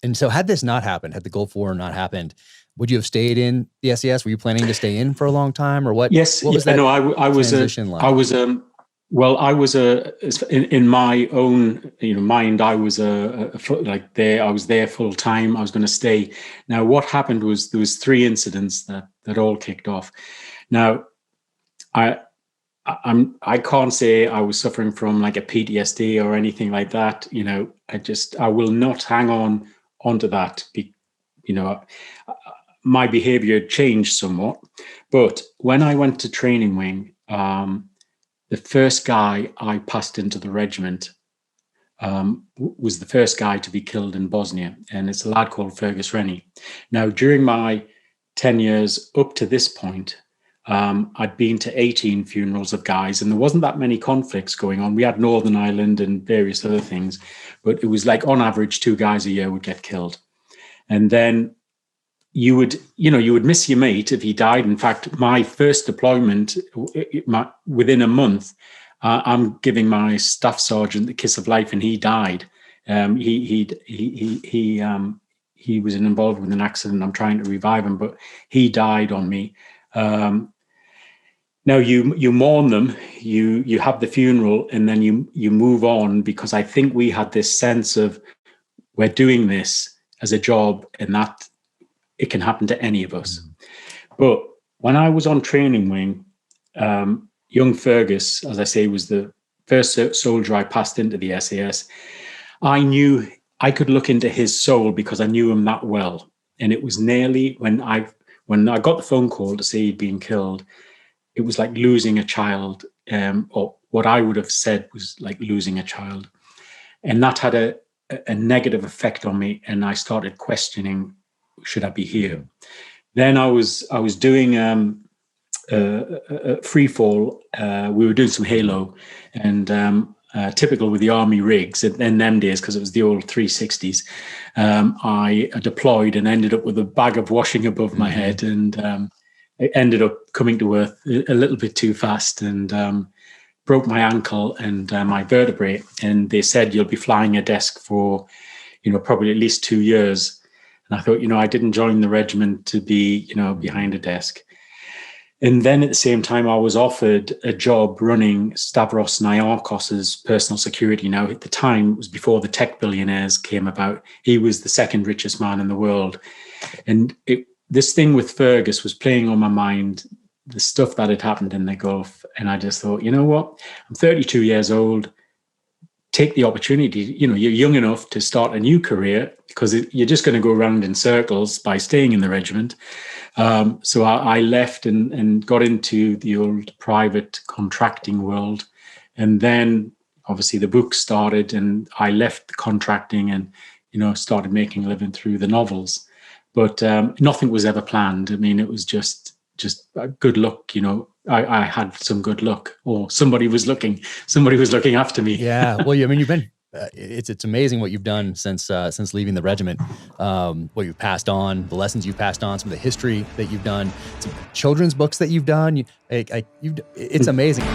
And so had this not happened, had the Gulf War not happened, would you have stayed in the SAS? Were you planning to stay in for a long time, or what? Yes. What was that? No, I was transition like? In my own mind, I was I was there full time. I was going to stay. Now, what happened was there was 3 incidents that all kicked off. Now, I can't say I was suffering from like a PTSD or anything like that. I will not hang on onto that. My behavior changed somewhat, but when I went to training wing, the first guy I passed into the regiment was the first guy to be killed in Bosnia, and it's a lad called Fergus Rennie. Now, during my 10 years up to this point, I'd been to 18 funerals of guys, and there wasn't that many conflicts going on. We had Northern Ireland and various other things, but it was like on average 2 guys a year would get killed. And then you would miss your mate if he died. In fact, my first deployment, within a month, I'm giving my staff sergeant the kiss of life, and he died. He was involved with an accident. I'm trying to revive him, but he died on me. Now you mourn them, you have the funeral, and then you move on, because I think we had this sense of, we're doing this as a job, and that it can happen to any of us. But when I was on training wing, young Fergus, as I say, was the first soldier I passed into the SAS. I knew I could look into his soul because I knew him that well. And it was nearly, when I got the phone call to say he'd been killed, it was like losing a child, or what I would have said was like losing a child. And that had a negative effect on me. And I started questioning, should I be here? Then I was doing free fall. We were doing some Halo, and typical with the army rigs in them days, because it was the old 360s. I deployed and ended up with a bag of washing above my head, and I ended up coming to earth a little bit too fast, and broke my ankle and my vertebrae. And they said, you'll be flying a desk for, probably at least 2 years. And I thought, I didn't join the regiment to be, behind a desk. And then at the same time, I was offered a job running Stavros Niarchos's personal security. Now, at the time, it was before the tech billionaires came about. He was the 2nd richest man in the world. And this thing with Fergus was playing on my mind, the stuff that had happened in the Gulf. And I just thought, you know what? I'm 32 years old. Take the opportunity. You're young enough to start a new career, because you're just going to go around in circles by staying in the regiment. So I left and got into the old private contracting world. And then obviously the book started, and I left the contracting and, started making a living through the novels. But nothing was ever planned. I mean, it was just good luck, I had some good luck, or somebody was looking after me. Yeah. Well, you've been, it's amazing what you've done since leaving the regiment, what you've passed on, the lessons you've passed on, some of the history that you've done, some children's books that you've done. It's amazing.